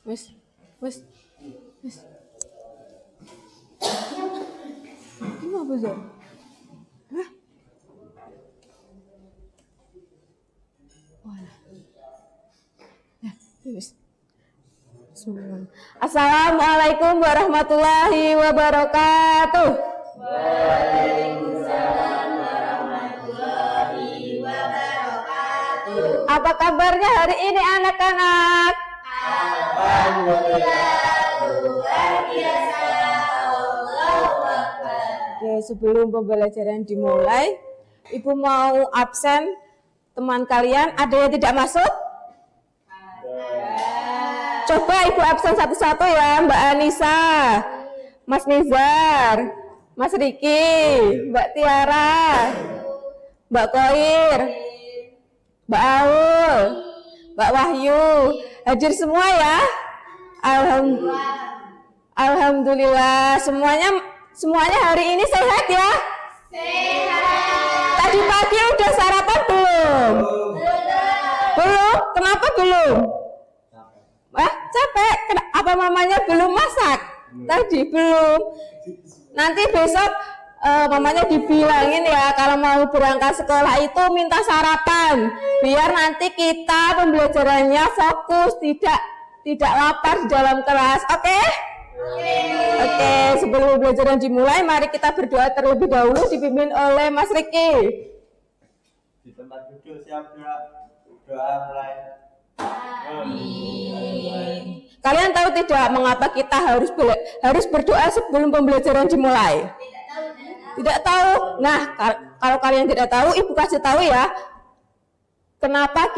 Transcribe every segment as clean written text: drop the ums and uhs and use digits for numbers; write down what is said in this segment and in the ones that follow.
Wis. Ini apa Zar? Hah? Wah. Ya, wis. Assalamualaikum warahmatullahi wabarakatuh. Waalaikumsalam warahmatullahi wabarakatuh. Apa kabarnya hari ini anak-anak? Alhamdulillah, luar biasa. Allahu Akbar. Oke, sebelum pembelajaran dimulai, Ibu mau absen teman kalian. Ada yang tidak masuk? Coba Ibu absen satu-satu ya, Mbak Anissa, Mas Nizar, Mas Riki, Mbak Tiara, Mbak Koir, Mbak Aul, Mbak Wahyu. Hadir semua ya? Alhamdulillah. Semuanya hari ini sehat ya? Sehat. Tadi pagi udah sarapan belum? Belum? Kenapa belum? Capek. Apa mamanya belum masak? Tadi belum. Nanti besok mamanya dibilangin ya, kalau mau berangkat sekolah itu minta sarapan, biar nanti kita pembelajarannya fokus, tidak lapar di dalam kelas. Oke? Oke, sebelum pembelajaran dimulai, mari kita berdoa terlebih dahulu dipimpin oleh Mas Riki. Di tempat duduk siap doa mulai. Amin. Kalian tahu tidak mengapa kita harus berdoa sebelum pembelajaran dimulai? Tidak tahu. Nah, kalau kalian tidak tahu, Ibu kasih tahu ya. Kenapa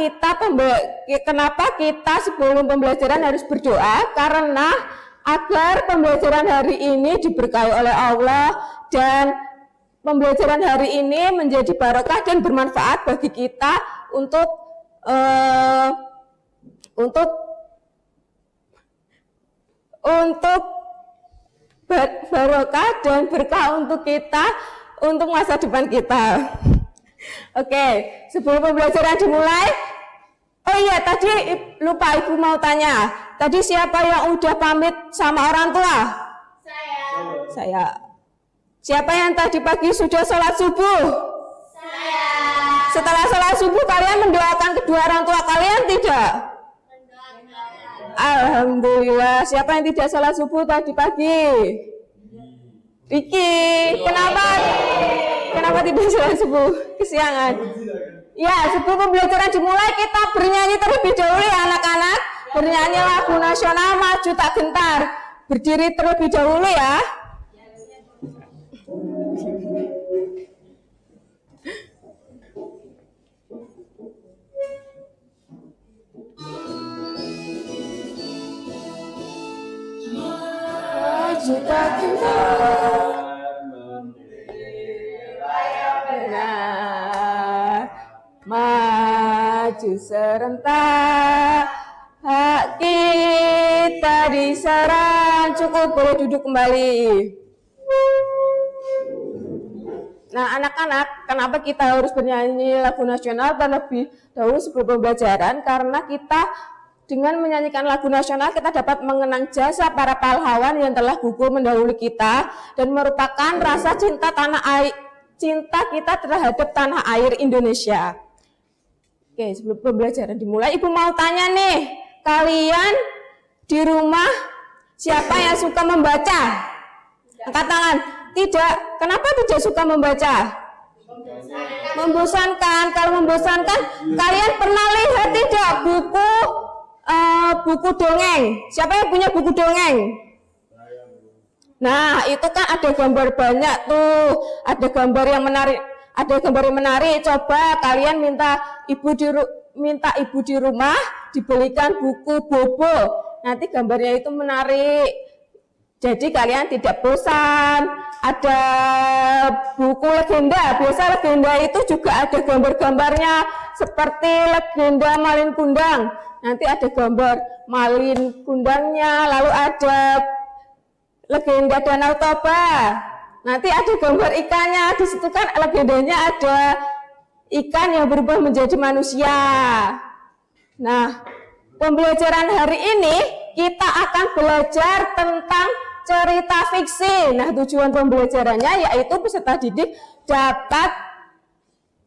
kita sebelum pembelajaran harus berdoa? Karena agar pembelajaran hari ini diberkahi oleh Allah dan pembelajaran hari ini menjadi barokah dan bermanfaat bagi kita untuk barokah dan berkah untuk kita, untuk masa depan kita. Oke, sebelum pembelajaran dimulai, oh iya tadi lupa Ibu mau tanya. Tadi siapa yang udah pamit sama orang tua? Saya. Siapa yang tadi pagi sudah sholat subuh? Saya. Setelah sholat subuh kalian mendoakan kedua orang tua kalian tidak? Alhamdulillah. Siapa yang tidak sholat subuh tadi pagi? Riki. Kenapa tidak sholat subuh? Kesiangan. Ya, sebelum pembelajaran dimulai kita bernyanyi terlebih dahulu ya anak-anak. Bernyanyi lagu nasional Maju Tak Gentar. Berdiri terlebih dahulu ya. Maju tak gentar, benar, maju serentak, hak kita diserang. Cukup, boleh duduk kembali. Nah anak-anak, kenapa kita harus bernyanyi lagu nasional terlebih dahulu sebelum pembelajaran? Karena kita dengan menyanyikan lagu nasional kita dapat mengenang jasa para pahlawan yang telah gugur mendahului kita dan merupakan rasa cinta kita terhadap tanah air Indonesia. Oke, sebelum pembelajaran dimulai, Ibu mau tanya nih, kalian di rumah siapa yang suka membaca? Angkat tangan. Tidak. Kenapa tidak suka membaca? Membosankan. Kalau membosankan, kalian pernah lihat tidak buku dongeng? Siapa yang punya buku dongeng? Nah, itu kan ada gambar banyak tuh. Ada gambar yang menarik. Coba kalian minta ibu di rumah dibelikan buku Bobo. Nanti gambarnya itu menarik. Jadi kalian tidak bosan. Ada buku legenda. Biasa legenda itu juga ada gambar-gambarnya seperti legenda Malin Kundang. Nanti ada gambar Malin Kundangnya, lalu ada legenda Danau Toba. Nanti ada gambar ikannya. Di situ kan legendanya ada ikan yang berubah menjadi manusia. Nah, pembelajaran hari ini kita akan belajar tentang cerita fiksi. Nah, tujuan pembelajarannya yaitu peserta didik dapat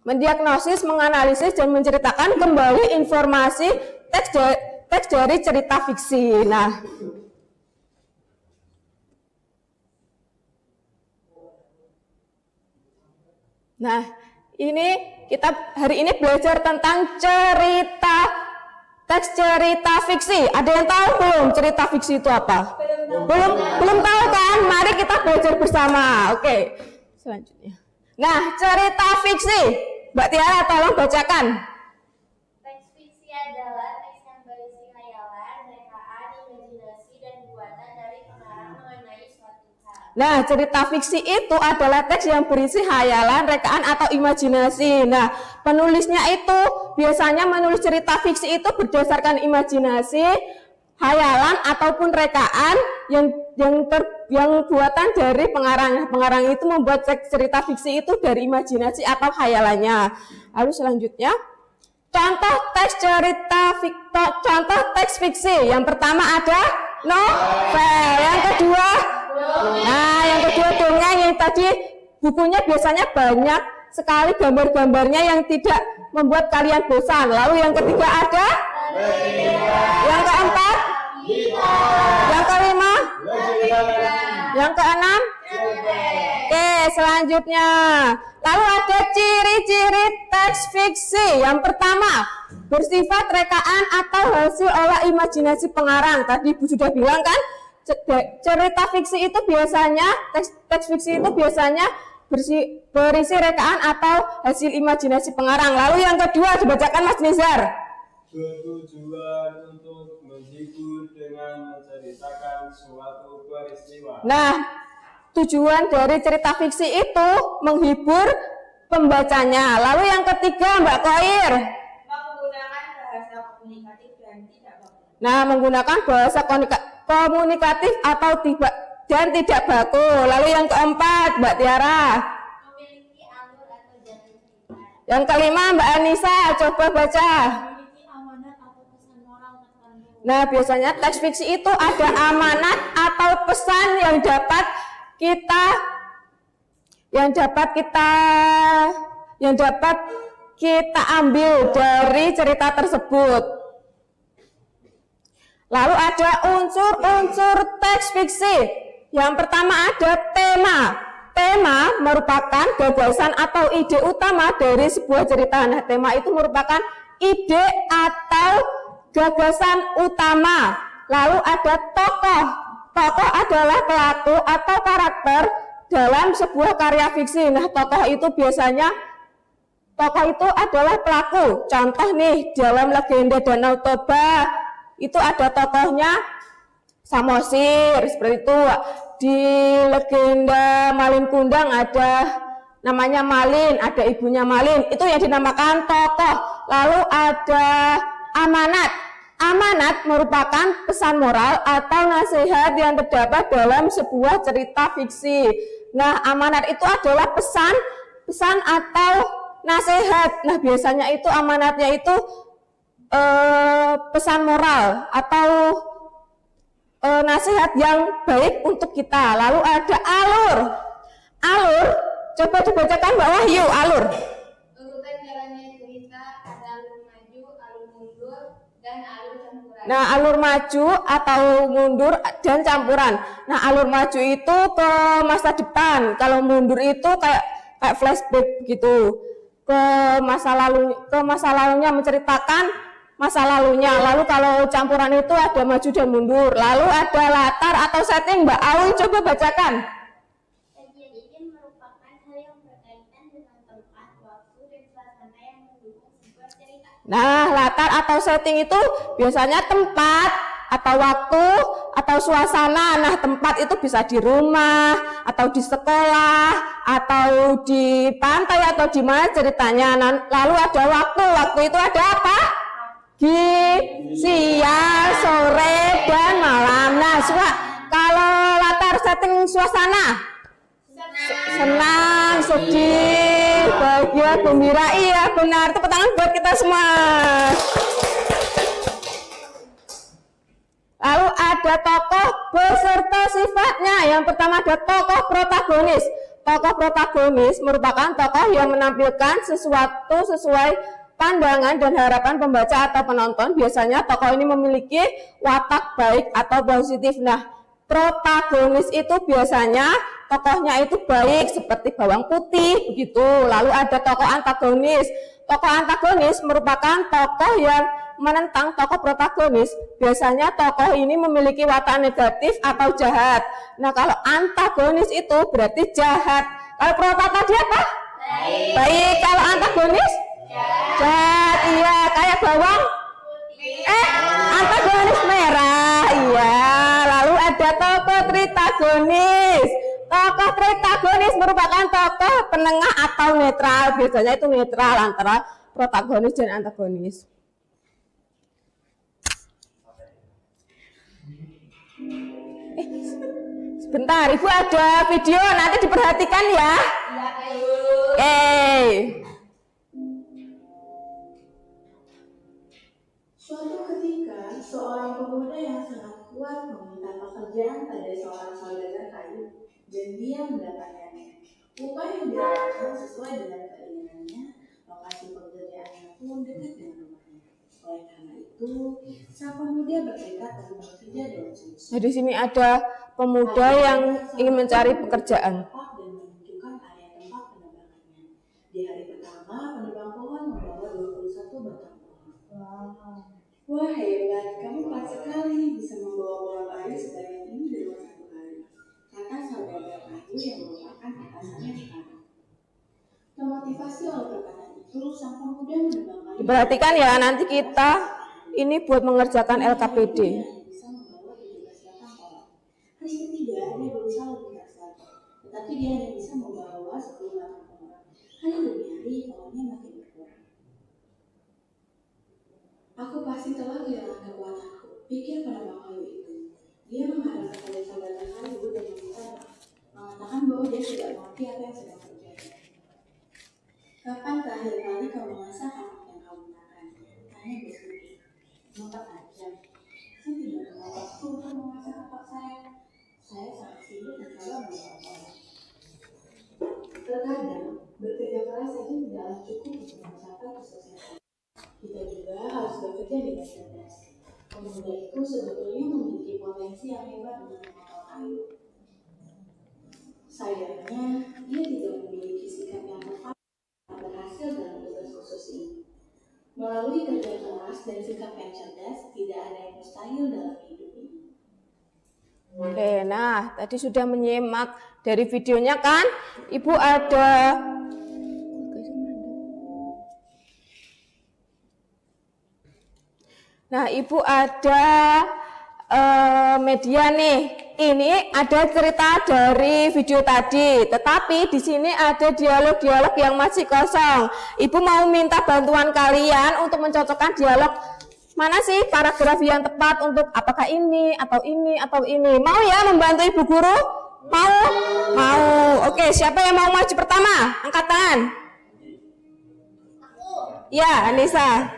mendiagnosis, menganalisis, dan menceritakan kembali informasi teks dari cerita fiksi. Nah, ini kita hari ini belajar tentang teks cerita fiksi. Ada yang tahu belum cerita fiksi itu apa? Belum tahu kan? Mari kita belajar bersama. Oke, selanjutnya. Nah, cerita fiksi, Mbak Tiara tolong bacakan. Teks fiksi adalah teks yang berisi khayalan, rekaan, imajinasi, dan buatan dari pengarang mengenai suatu hal. Nah, cerita fiksi itu adalah teks yang berisi khayalan, rekaan, atau imajinasi. Nah, penulisnya itu biasanya menulis cerita fiksi itu berdasarkan imajinasi, khayalan, ataupun rekaan yang buatan dari pengarang. Pengarang itu membuat cerita fiksi itu dari imajinasi atau khayalannya. Lalu selanjutnya, contoh teks fiksi. Yang pertama ada novel. Yang kedua, yang kedua dongeng. Yang tadi bukunya biasanya banyak sekali gambar-gambarnya yang tidak membuat kalian bosan. Lalu yang ketiga ada, yang keempat, yang kelima, yang keenam. Oke, selanjutnya. Lalu ada ciri-ciri teks fiksi. Yang pertama, bersifat rekaan atau hasil olah imajinasi pengarang. Tadi Ibu sudah bilang kan, cerita fiksi itu biasanya, teks fiksi itu biasanya berisi rekaan atau hasil imajinasi pengarang. Lalu yang kedua, dibacakan Mas Nizar. Bertujuan untuk menghibur dengan menceritakan suatu peristiwa. Nah, tujuan dari cerita fiksi itu menghibur pembacanya. Lalu yang ketiga, Mbak Koir. Menggunakan bahasa komunikatif dan tidak baku. Nah, menggunakan bahasa komunikatif atau tidak baku. Lalu yang keempat, Mbak Tiara. Memiliki alur atau jalan cerita. Yang kelima, Mbak Anissa, coba baca. Memiliki amanat atau pesan moral tertentu. Nah, biasanya teks fiksi itu ada amanat atau pesan yang dapat kita ambil dari cerita tersebut. Lalu ada unsur-unsur teks fiksi. Yang pertama ada tema. Tema merupakan gagasan atau ide utama dari sebuah cerita. Nah, tema itu merupakan ide atau gagasan utama. Lalu ada tokoh. Tokoh adalah pelaku atau karakter dalam sebuah karya fiksi. Nah, tokoh itu adalah pelaku. Contoh nih, dalam legenda Danau Toba itu ada tokohnya Samosir, seperti itu. Di legenda Malin Kundang ada namanya Malin, ada ibunya Malin, itu yang dinamakan tokoh. Lalu ada amanat. Amanat merupakan pesan moral atau nasihat yang terdapat dalam sebuah cerita fiksi. Nah, amanat itu adalah pesan atau nasihat. Nah, biasanya itu amanatnya itu pesan moral atau nasihat yang baik untuk kita. Lalu ada alur. Alur, coba dibacakan Mbak Wahyu, alur. Urutan jalannya cerita ada alur maju, alur mundur, dan alur campuran. Nah, alur maju atau mundur dan campuran. Nah, alur maju itu ke masa depan. Kalau mundur itu kayak flashback gitu. Ke masa lalunya, menceritakan masa lalunya. Lalu kalau campuran itu ada maju dan mundur. Lalu ada latar atau setting. Mbak Awi coba bacakan. Kajian ini merupakan hal yang berkaitan dengan tempat, waktu, dan suasana yang mendukung sebuah cerita. Nah, latar atau setting itu biasanya tempat atau waktu atau suasana. Nah, tempat itu bisa di rumah atau di sekolah atau di pantai atau di mana ceritanya. Nah, lalu ada waktu. Waktu itu ada apa? Siang, sore, dan malam. Nah, kalau latar setting suasana, senang, sedih, bahagia, gembira. Iya, benar. Tepuk tangan buat kita semua. Lalu ada tokoh beserta sifatnya. Yang pertama ada tokoh protagonis. Tokoh protagonis merupakan tokoh yang menampilkan sesuatu sesuai pandangan dan harapan pembaca atau penonton. Biasanya tokoh ini memiliki watak baik atau positif. Nah, protagonis itu biasanya tokohnya itu baik seperti bawang putih begitu. Lalu ada tokoh antagonis. Tokoh antagonis merupakan tokoh yang menentang tokoh protagonis. Biasanya tokoh ini memiliki watak negatif atau jahat. Nah, kalau antagonis itu berarti jahat. Kalau protagonis tadi apa? Baik. Baik. Kalau antagonis? Jahat. Iya, kayak bawang. Antagonis merah. Iya. Lalu ada tokoh tritagonis. Tokoh tritagonis merupakan tokoh penengah atau netral. Biasanya itu netral antara protagonis dan antagonis. Sebentar, Ibu ada video, nanti diperhatikan ya. Suatu ketika, seorang pemuda yang sangat kuat meminta pekerjaan pada seorang saudagar kayu, dan dia mendapatkannya. Upah yang ditawarkan sesuai dengan keinginannya, lokasi pekerjaannya pun dekat dengan rumahnya. Oleh karena itu, sang pemuda bertekad untuk bekerja dengan sungguh. Nah, di sini ada pemuda yang ingin mencari pekerjaan. Dan menunjukkan area tempat penebangannya. Di hari pertama, penebang pohon membawa 21 batang pohon. Wah hebat, kamu kuat sekali bisa membawa bola kayu sebanyak ini dalam satu hari, kata saudagar kayu yang merupakan atasannya sekarang. Termotivasi oleh perkataan itu, sang pemuda menebang kayu. Diperhatikan ya, nanti kita ini buat mengerjakan LKPD. Bisa membawa 17 batang pohon. Hari ketiga, dia berusaha lebih keras lagi, tetapi dia hanya bisa membawa 10 batang pohon. Hari demi hari, pohonnya makin berkurang. Aku pasti telah kehilangan kekuatanku, pikir penebang kayu itu. Dia menghadap kepada saudagar kayu dan meminta maaf, mengatakan bahwa dia tidak mengerti apa yang sedang terjadi. Kapan terakhir kali kau mengasah anak yang kau gunakan? Tanya bersuci. 4 jam. Saya tidak ada waktu untuk mengasah kapak saya. Saya sangat sibuk dan kalau berapa. Terkadang bekerja keras saja tidaklah cukup untuk mencapai kesuksesan. Kita juga harus bekerja dengan cerdas. Pemuda itu sebetulnya memiliki potensi yang hebat untuk memotong kayu. Sayangnya, dia tidak memiliki sikap yang tepat untuk berhasil dalam tugas khusus ini. Melalui kerja keras dan sikap yang cerdas, tidak ada yang mustahil dalam hidup ini. Oke, nah tadi sudah menyimak dari videonya kan? Ibu ada Ibu ada media nih. Ini ada cerita dari video tadi, tetapi di sini ada dialog-dialog yang masih kosong. Ibu mau minta bantuan kalian untuk mencocokkan dialog mana sih paragraf yang tepat untuk apakah ini atau ini atau ini. Mau ya membantu Ibu Guru? Mau? Mau. Oke, siapa yang mau maju pertama? Angkat tangan. Ya, Anissa.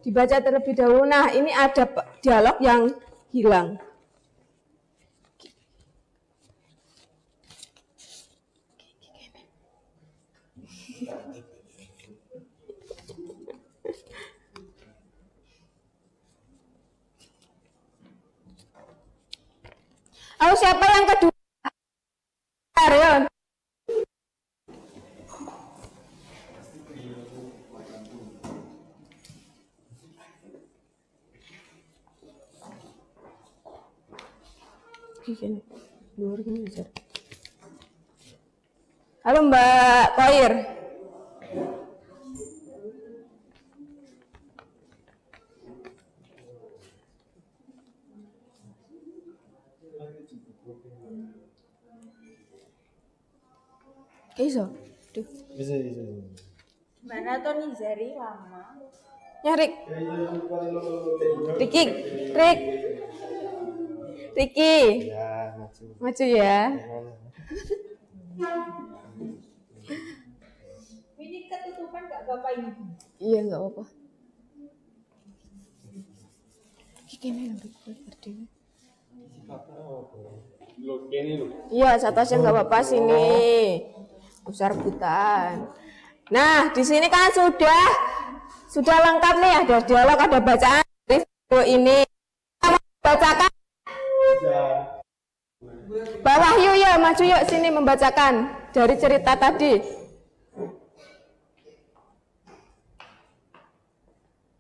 Dibaca terlebih dahulu. Nah, ini ada dialog yang hilang. Lalu siapa yang kedua? Arion. Halo Mbak Koir. Iso. Bisa. Mana tuh Nizari lama? Nyarik. Riki. Ya, Maju ya. Ini ketutupan gak Bapak ini? Iya, enggak apa-apa. Kiki ini yang berdiri. Iya, satu aja nggak apa-apa sini. Besar rebutan. Nah, di sini kan sudah lengkap nih, ada dialog, ada bacaan dari video ini. Kita bacakan. Mbak Wahyu ya, maju yuk sini membacakan dari cerita tadi.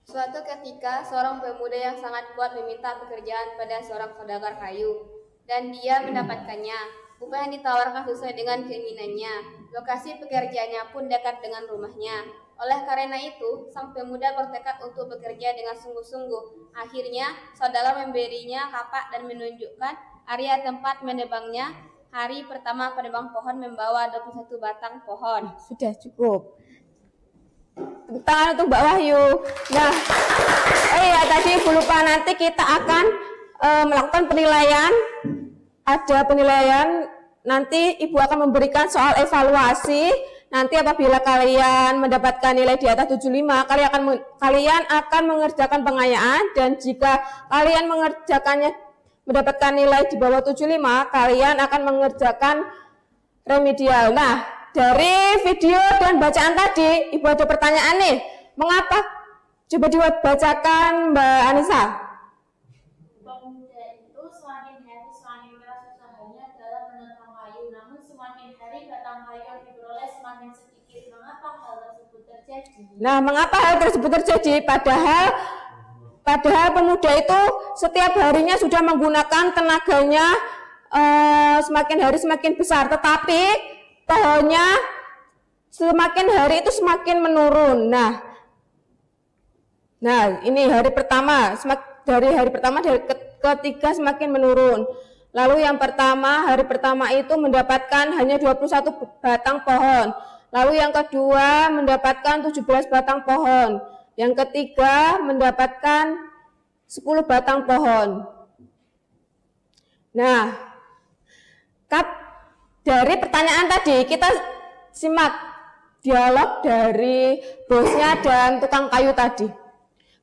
Suatu ketika, seorang pemuda yang sangat kuat meminta pekerjaan pada seorang saudagar kayu, dan dia mendapatkannya. Upah yang ditawarkan sesuai dengan keinginannya. Lokasi pekerjaannya pun dekat dengan rumahnya. Oleh karena itu, sang pemuda bertekad untuk bekerja dengan sungguh-sungguh. Akhirnya, saudagar memberinya kapak dan menunjukkan area tempat menebangnya. Hari pertama penebang pohon membawa 21 batang pohon. Sudah cukup. Tepuk tangan untuk Mbak Wahyu. Nah, ya tadi Ibu lupa, nanti kita akan melakukan penilaian. Ada penilaian, nanti Ibu akan memberikan soal evaluasi. Nanti apabila kalian mendapatkan nilai di atas 75, kalian akan mengerjakan pengayaan, dan jika kalian mengerjakannya mendapatkan nilai di bawah 75, kalian akan mengerjakan remedial. Nah, dari video dan bacaan tadi, Ibu ada pertanyaan nih. Mengapa? Coba dibacakan Mbak Anissa. Pemuda itu semakin hari semakin keras usahanya dalam menentang kayu, namun semakin hari batang kayu yang diperoleh semakin sedikit. Mengapa hal tersebut terjadi? Nah, mengapa hal tersebut terjadi? Padahal pemuda itu setiap harinya sudah menggunakan tenaganya semakin hari semakin besar, tetapi pohonnya semakin hari itu semakin menurun. Nah, ini hari pertama, dari ketiga semakin menurun. Lalu yang pertama, hari pertama itu mendapatkan hanya 21 batang pohon. Lalu yang kedua mendapatkan 17 batang pohon. Yang ketiga mendapatkan 10 batang pohon. Nah, dari pertanyaan tadi kita simak dialog dari bosnya dan tukang kayu tadi.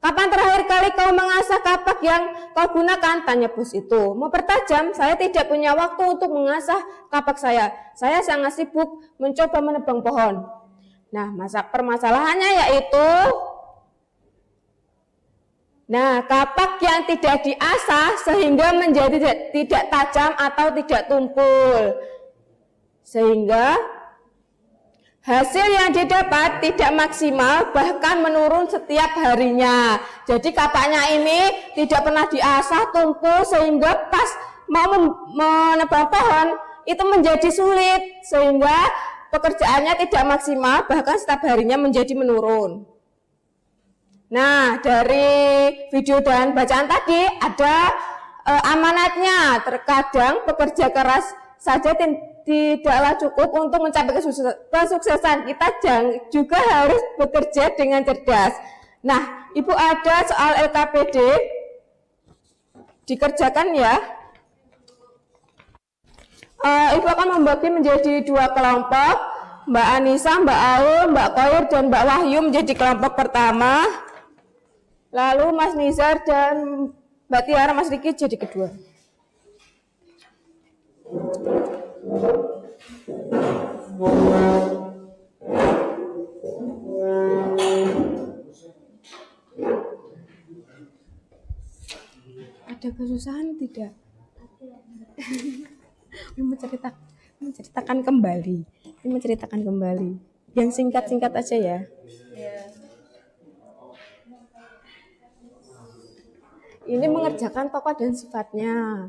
Kapan terakhir kali kau mengasah kapak yang kau gunakan? Tanya bos itu. Mempertajam, saya tidak punya waktu untuk mengasah kapak saya. Saya sangat sibuk mencoba menebang pohon. Nah, permasalahannya yaitu kapak yang tidak diasah sehingga menjadi tidak tajam atau tidak tumpul. Sehingga hasil yang didapat tidak maksimal, bahkan menurun setiap harinya. Jadi kapaknya ini tidak pernah diasah, tumpul, sehingga pas mau menebang pohon itu menjadi sulit, sehingga pekerjaannya tidak maksimal, bahkan setiap harinya menjadi menurun. Nah, dari video dan bacaan tadi ada amanatnya. Terkadang bekerja keras saja tidaklah cukup untuk mencapai kesuksesan. Kita juga harus bekerja dengan cerdas. Nah, Ibu ada soal LKPD, dikerjakan ya. Ibu akan membagi menjadi 2 kelompok. Mbak Anissa, Mbak Aul, Mbak Koir, dan Mbak Wahyu menjadi kelompok pertama. Lalu Mas Nizar dan Mbak Tiara, Mas Riki jadi kedua. Ada kesusahan tidak? Menceritakan kembali. Yang singkat-singkat aja ya. Ini mengerjakan tokoh dan sifatnya.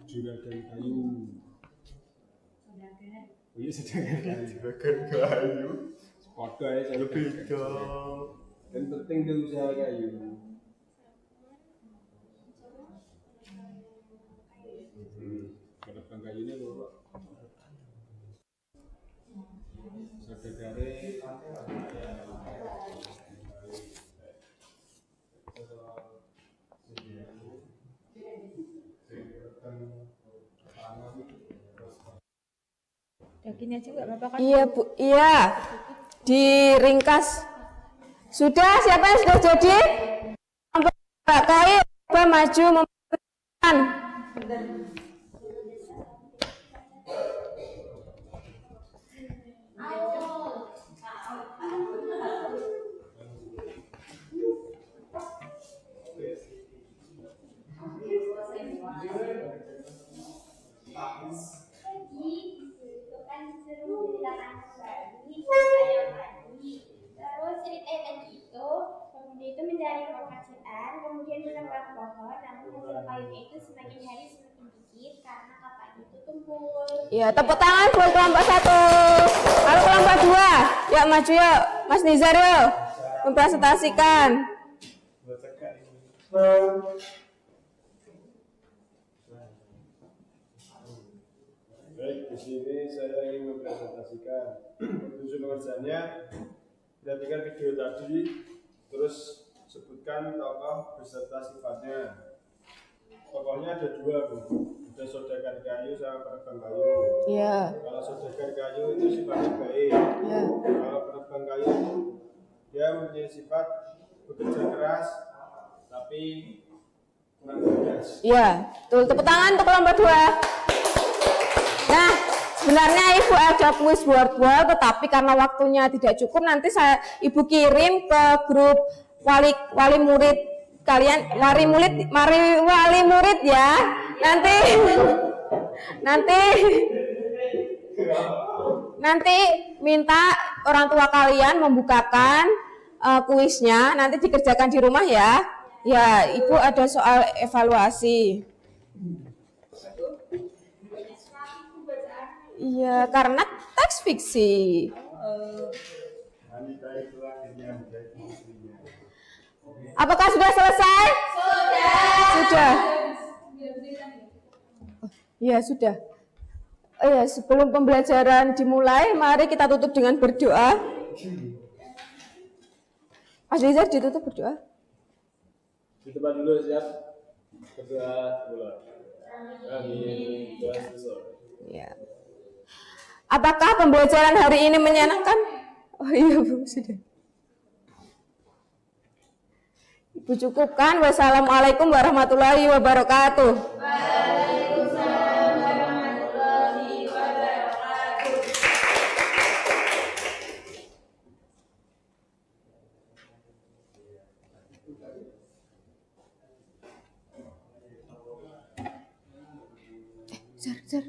Juragan kayu. Oh iya, juragan kayu. Sepatu aja saya beda. Yang penting dia usaha kayu. Penebang kayu ini loh. Sadagare. Gini aja nggak apa-apa kan? Iya Bu, iya. Diringkas. Sudah, siapa yang sudah jadi? Mbak Koir, Mbak maju memberikan. Terus cerita tadi itu, pemuda itu mencari pekerjaan, kemudian menebang pohon, namun hasil kayunya itu semakin hari semakin dikit karena kapaknya itu tumpul. Ya, tepuk tangan buat kelompok 1. Lalu kelompok 2. Yuk maju yuk. Mas Nizar yuk. Mempresentasikan. Baik, di sini saya ingin mempresentasikan tujuan pengerjaannya. Perhatikan video tadi, terus sebutkan tokoh beserta sifatnya. Tokohnya ada 2, Bu. Ada saudagar kayu sama penebang kayu. Ya. Kalau saudagar kayu itu sifatnya baik. Ya. Kalau penebang kayu itu dia mempunyai sifat bekerja keras, tapi kurang cerdas. Ya, tuh tepuk tangan untuk kelompok 2. Nah, sebenarnya Ibu ada kuis board, tetapi karena waktunya tidak cukup, nanti Ibu kirim ke grup wali murid kalian, wali murid ya. Nanti minta orang tua kalian membukakan kuisnya, nanti dikerjakan di rumah ya. Ya, Ibu ada soal evaluasi. Iya, karena teks fiksi. Apakah sudah selesai? Sudah. Ya, sudah. Oh ya, sebelum pembelajaran dimulai, mari kita tutup dengan berdoa. Mas Rizal ditutup berdoa. Di tempat dulu, siap. Berdoa mulai. Amin. Doa selesai. Ya. Apakah pembelajaran hari ini menyenangkan? Oh iya Bu, sudah. Ibu cukupkan. Wassalamualaikum warahmatullahi wabarakatuh. Waalaikumsalam warahmatullahi wabarakatuh. Jar.